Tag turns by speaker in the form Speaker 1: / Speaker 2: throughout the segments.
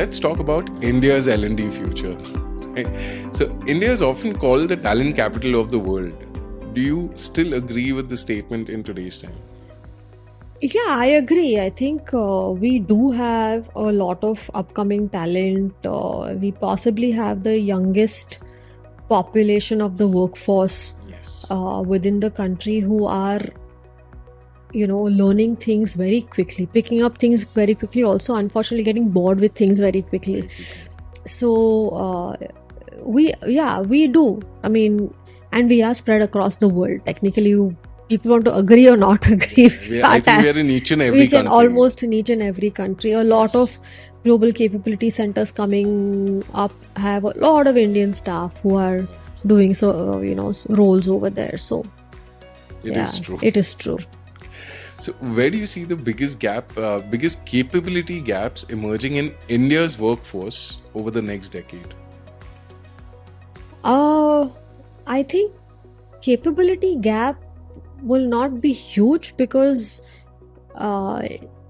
Speaker 1: let's talk about India's L&D future. Right? So India is often called the talent capital of the world. Do you still agree with the statement in today's time?
Speaker 2: Yeah, I agree. I think we do have a lot of upcoming talent. We possibly have the youngest population of the workforce
Speaker 1: Yes.
Speaker 2: within the country who are, learning things very quickly, picking up things very quickly, also unfortunately getting bored with things very quickly. So we do. I mean, and we are spread across the world. Technically, people want to agree or not agree.
Speaker 1: I think we are in each and every country.
Speaker 2: Almost in each and every country. A lot of global capability centers coming up have a lot of Indian staff who are doing roles over there. So
Speaker 1: it is true.
Speaker 2: It is true.
Speaker 1: So where do you see the biggest capability gaps emerging in India's workforce over the next decade?
Speaker 2: I think capability gap will not be huge because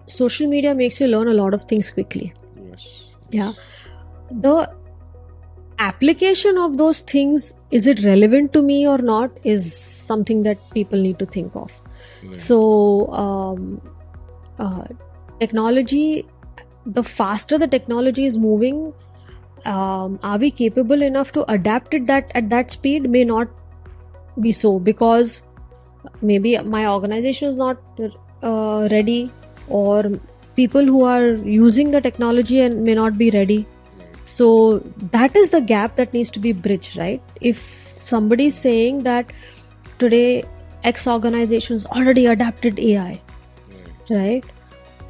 Speaker 2: social media makes you learn a lot of things quickly.
Speaker 1: Yes.
Speaker 2: Yeah. The application of those things, is it relevant to me or not, is something that people need to think of.
Speaker 1: Right.
Speaker 2: So technology, the faster the technology is moving, are we capable enough to adapt it at that speed? May not be so, because maybe my organization is not ready, or people who are using the technology and may not be ready. So that is the gap that needs to be bridged, right? If somebody is saying that today X organization has already adapted AI, right?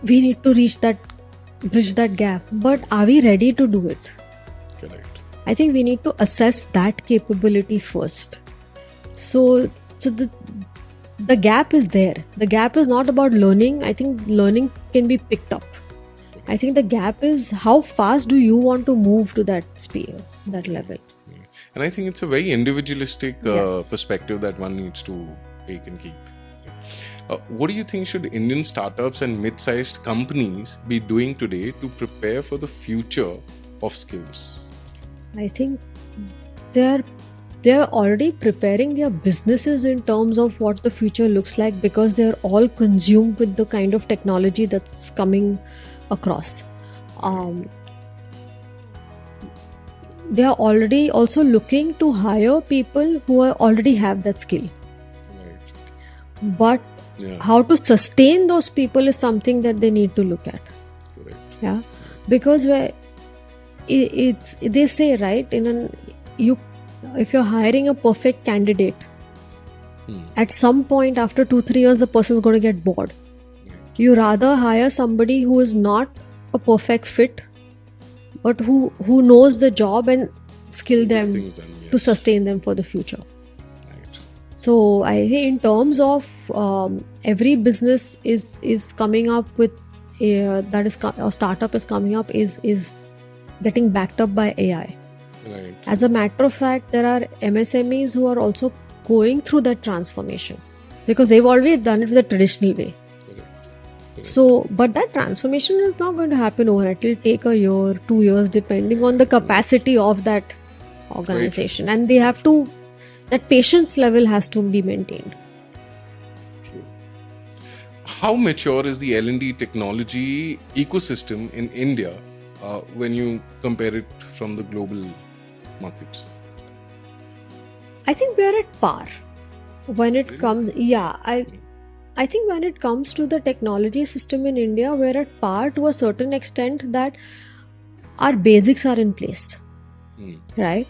Speaker 2: We need to bridge that gap. But are we ready to do it?
Speaker 1: Correct.
Speaker 2: I think we need to assess that capability first. So the gap is there. The gap is not about learning. I think learning can be picked up. I think the gap is how fast do you want to move to that speed, that level.
Speaker 1: And I think it's a very individualistic
Speaker 2: Yes.
Speaker 1: perspective that one needs to take and keep. What do you think should Indian startups and mid-sized companies be doing today to prepare for the future of skills?
Speaker 2: I think they're already preparing their businesses in terms of what the future looks like, because they're all consumed with the kind of technology that's coming across. They are already also looking to hire people who already have that skill.
Speaker 1: Right.
Speaker 2: But how to sustain those people is something that they need to look at.
Speaker 1: Correct.
Speaker 2: Yeah, because they say, right, if you're hiring a perfect candidate, at some point after 2-3 years the person's going to get bored. You rather hire somebody who is not a perfect fit, but who knows the job and skill them to sustain them for the future.
Speaker 1: Right.
Speaker 2: So I think in terms of every business is coming up with a startup is coming up is getting backed up by AI.
Speaker 1: Right.
Speaker 2: As a matter of fact, there are MSMEs who are also going through that transformation because they've already done it the traditional way. So, but that transformation is not going to happen overnight. It will take a year, 2 years, depending on the capacity of that organization. And they have to, that patience level has to be maintained.
Speaker 1: True. How mature is the L&D technology ecosystem in India when you compare it from the global markets?
Speaker 2: I think we are at par when it comes. Yeah, I think when it comes to the technology system in India, we're at par to a certain extent that our basics are in place, right?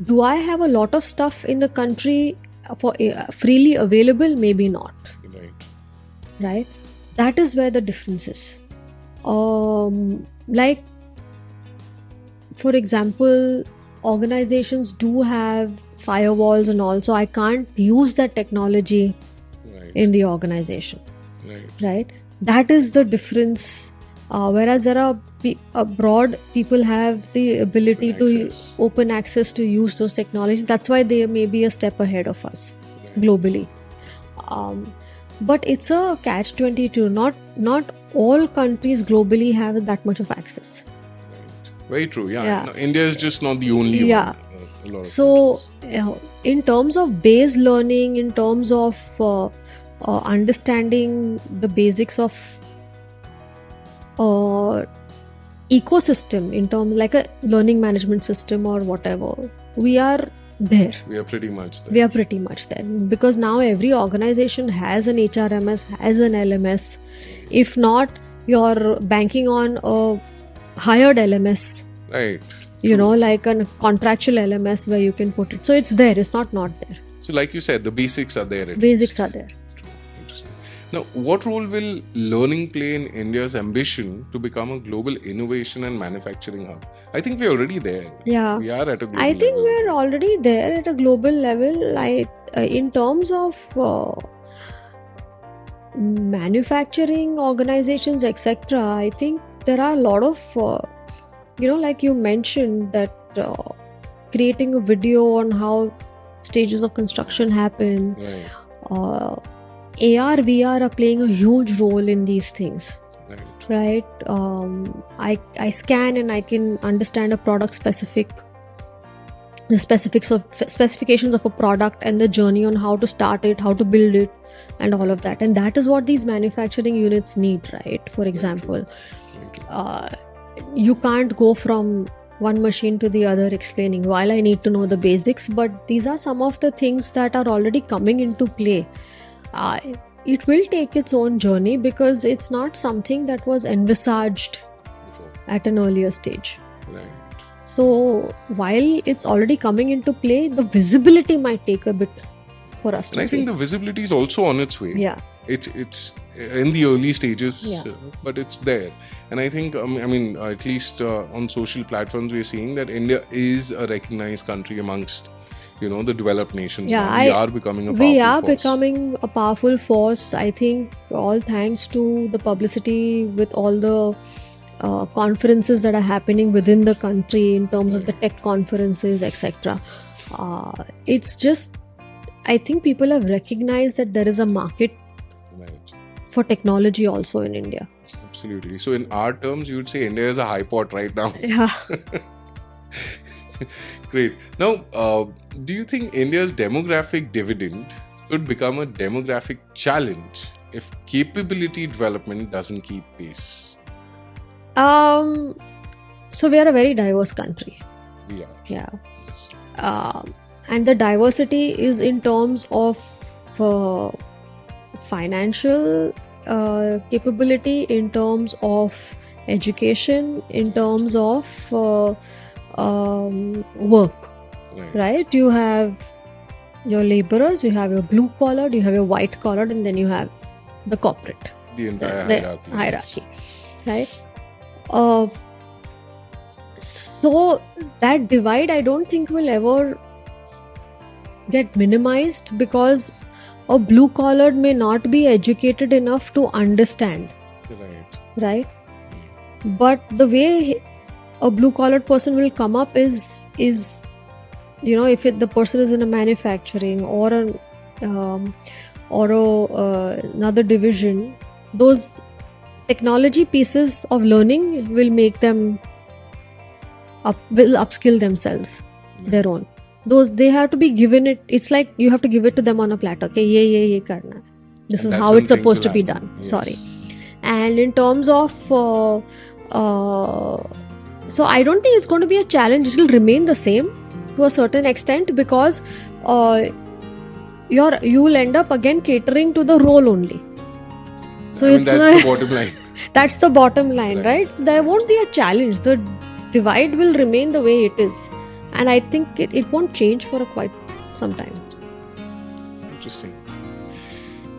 Speaker 2: Do I have a lot of stuff in the country for freely available? Maybe not. Right? That is where the difference is. Like, for example, organizations do have firewalls and all, so I can't use that technology in the organization. Right? That is the difference. Whereas there are abroad, people have the ability to open access to use those technologies. That's why they may be a step ahead of us globally. but it's a catch-22. Not all countries globally have that much of access.
Speaker 1: Right. Very true. Yeah.
Speaker 2: Yeah.
Speaker 1: No, India is just not the only
Speaker 2: Yeah.
Speaker 1: one. A lot of
Speaker 2: So,
Speaker 1: countries.
Speaker 2: in terms of base learning, in terms of understanding the basics of ecosystem, in terms like a learning management system or whatever, we are there.
Speaker 1: We are pretty much there.
Speaker 2: We are pretty much there because now every organization has an HRMS, has an LMS. If not, you're banking on a hired LMS.
Speaker 1: Right.
Speaker 2: You know, like a contractual LMS where you can put it. So it's there. It's not there.
Speaker 1: So, like you said, the basics are there.
Speaker 2: Basics are there.
Speaker 1: Interesting. Now, what role will learning play in India's ambition to become a global innovation and manufacturing hub? I think we're already there.
Speaker 2: Yeah.
Speaker 1: We are at a global
Speaker 2: I think
Speaker 1: level.
Speaker 2: we're already there at a global level. In terms of manufacturing organizations, etc., I think there are a lot of, like you mentioned, that creating a video on how stages of construction happen.
Speaker 1: Right.
Speaker 2: AR, VR are playing a huge role in these things.
Speaker 1: Right.
Speaker 2: Right. I scan and I can understand a product the specifications of a product and the journey on how to start it, how to build it, and all of that. And that is what these manufacturing units need, right? For example, you can't go from one machine to the other explaining, while I need to know the basics, but these are some of the things that are already coming into play. It will take its own journey because it's not something that was envisaged at an earlier stage.
Speaker 1: Right.
Speaker 2: So while it's already coming into play, the visibility might take a bit for us to see.
Speaker 1: I think the visibility is also on its way.
Speaker 2: Yeah.
Speaker 1: It's in the early stages,
Speaker 2: Yeah.
Speaker 1: But it's there. And I think, at least on social platforms, we're seeing that India is a recognized country amongst, the developed nations.
Speaker 2: Yeah,
Speaker 1: now. We are becoming a powerful force.
Speaker 2: Becoming a powerful force. I think all thanks to the publicity with all the conferences that are happening within the country in terms of the tech conferences, etc. It's just, I think people have recognized that there is a market for technology also in India.
Speaker 1: Absolutely. So in our terms, you would say India is a high pot right now.
Speaker 2: Yeah.
Speaker 1: Great. Now, do you think India's demographic dividend could become a demographic challenge if capability development doesn't keep pace?
Speaker 2: So we are a very diverse country.
Speaker 1: We are.
Speaker 2: Yeah.
Speaker 1: Yes.
Speaker 2: And the diversity is in terms of financial capability, in terms of education, in terms of work. Right? You have your laborers, you have your blue collar, you have your white collar, and then you have the corporate.
Speaker 1: The entire hierarchy.
Speaker 2: Right? So that divide, I don't think will ever get minimized because a blue collared may not be educated enough to understand. Right? But the way a blue collared person will come up is if the person is in a manufacturing or another division, those technology pieces of learning will make them will upskill themselves, their own. Those they have to be given it. It's like you have to give it to them on a platter. Okay, ye karna hai. This is how it's supposed to be done. Yes. Sorry. And in terms of so I don't think it's going to be a challenge. It will remain the same to a certain extent because you will end up again catering to the role only. So
Speaker 1: that's the bottom line.
Speaker 2: That's the bottom line, right? So there won't be a challenge. The divide will remain the way it is. And I think it won't change for quite some time.
Speaker 1: Interesting.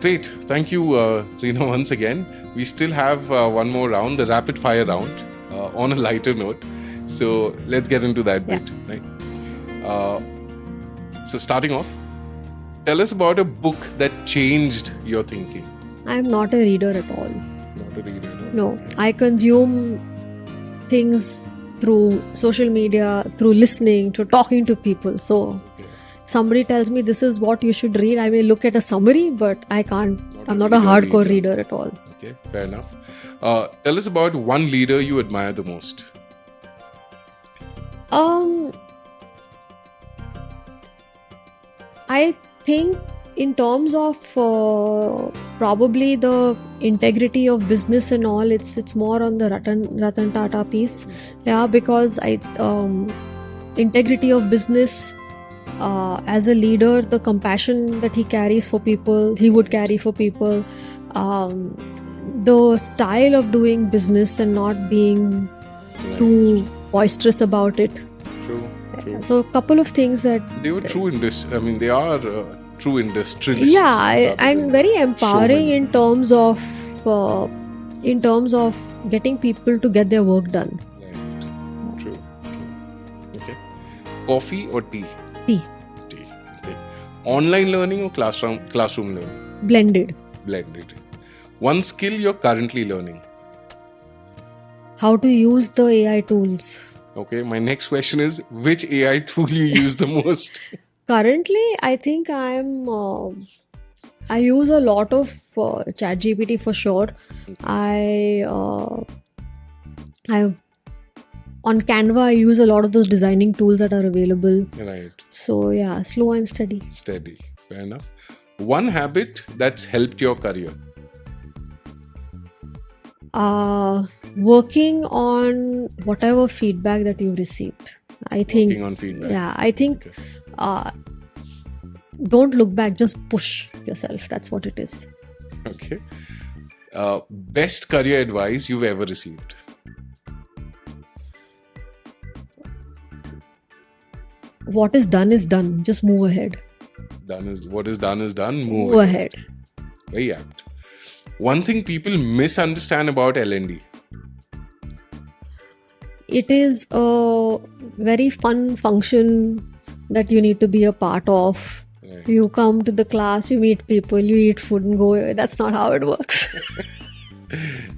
Speaker 1: Great. Thank you, Reena, once again. We still have one more round, the rapid fire round, on a lighter note. So let's get into that bit. Right? So starting off, tell us about a book that changed your thinking.
Speaker 2: I am not a reader at all.
Speaker 1: Not a reader at all?
Speaker 2: No. I consume things through social media, through listening, through talking to people. So somebody tells me this is what you should read, I may look at a summary, but I can't I'm not a hardcore reader at all.
Speaker 1: Okay, fair enough. Tell us about one leader you admire the most.
Speaker 2: I think in terms of probably the integrity of business and all, it's more on the Ratan Tata piece. Yeah, because integrity of business, as a leader, the compassion that he carries for people, he would carry for people, the style of doing business and not being too boisterous about it.
Speaker 1: True.
Speaker 2: So a couple of things that
Speaker 1: they were true in this. I mean, they are true industrialists.
Speaker 2: Yeah, and very empowering in terms of getting people to get their work done.
Speaker 1: Right. True. Okay. Coffee or tea?
Speaker 2: Tea.
Speaker 1: Okay. Online learning or classroom learning?
Speaker 2: Blended.
Speaker 1: One skill you're currently learning?
Speaker 2: How to use the AI tools.
Speaker 1: Okay, my next question is, which AI tool you use the most?
Speaker 2: Currently, I think I use a lot of ChatGPT for sure. I on Canva, I use a lot of those designing tools that are available.
Speaker 1: Right.
Speaker 2: So yeah, slow and steady.
Speaker 1: Fair enough. One habit that's helped your career?
Speaker 2: Working on whatever feedback that you've received. I think.
Speaker 1: Working on feedback.
Speaker 2: Yeah, I think. Don't look back. Just push yourself. That's what it is.
Speaker 1: Okay. Best career advice you've ever received?
Speaker 2: What is done is done. Just move ahead.
Speaker 1: What is done is done. Move
Speaker 2: ahead.
Speaker 1: Very apt. One thing people misunderstand about L&D?
Speaker 2: It is a very fun function that you need to be a part of. Right. You come to the class, you meet people, you eat food and go. That's not how it works.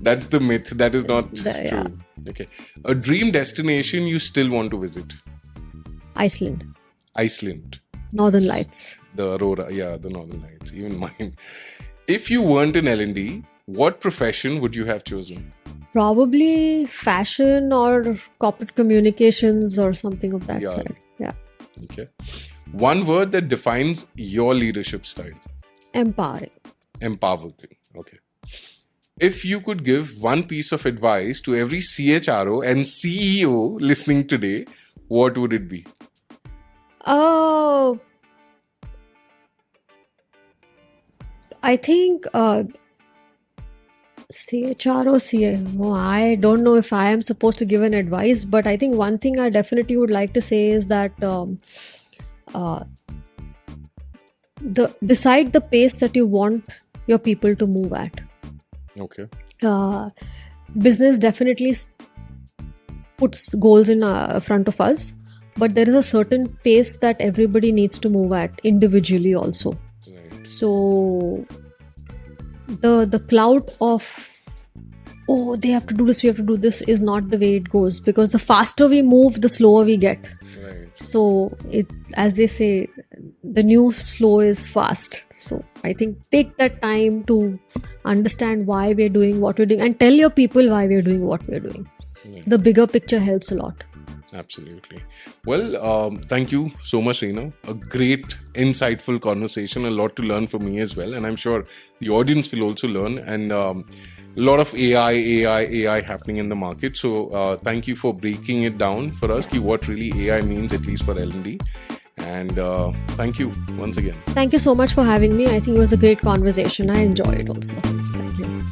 Speaker 1: That's the myth. That is not true.
Speaker 2: Yeah.
Speaker 1: Okay. A dream destination you still want to visit?
Speaker 2: Iceland. Northern Lights.
Speaker 1: The Aurora. Yeah, the Northern Lights. Even mine. If you weren't in L&D, what profession would you have chosen?
Speaker 2: Probably fashion or corporate communications or something of that sort. Yeah.
Speaker 1: Okay. One word that defines your leadership style?
Speaker 2: Empowering.
Speaker 1: Okay. If you could give one piece of advice to every CHRO and CEO listening today, what would it be?
Speaker 2: I think CHRO, CMO, I don't know if I am supposed to give an advice, but I think one thing I definitely would like to say is that decide the pace that you want your people to move at.
Speaker 1: Okay.
Speaker 2: Business definitely puts goals in front of us, but there is a certain pace that everybody needs to move at individually also. Right. So the cloud of they have to do this, we have to do this is not the way it goes, because the faster we move, the slower we get.
Speaker 1: Right.
Speaker 2: So as they say, the new slow is fast. So I think take that time to understand why we're doing what we're doing and tell your people why we're doing what we're doing. Right. The bigger picture helps a lot.
Speaker 1: Absolutely. Well, thank you so much, Reena. A great, insightful conversation. A lot to learn from me as well. And I'm sure the audience will also learn. And a lot of AI happening in the market. So thank you for breaking it down for us, what really AI means, at least for L&D. And thank you once again.
Speaker 2: Thank you so much for having me. I think it was a great conversation. I enjoyed it also. Thank you.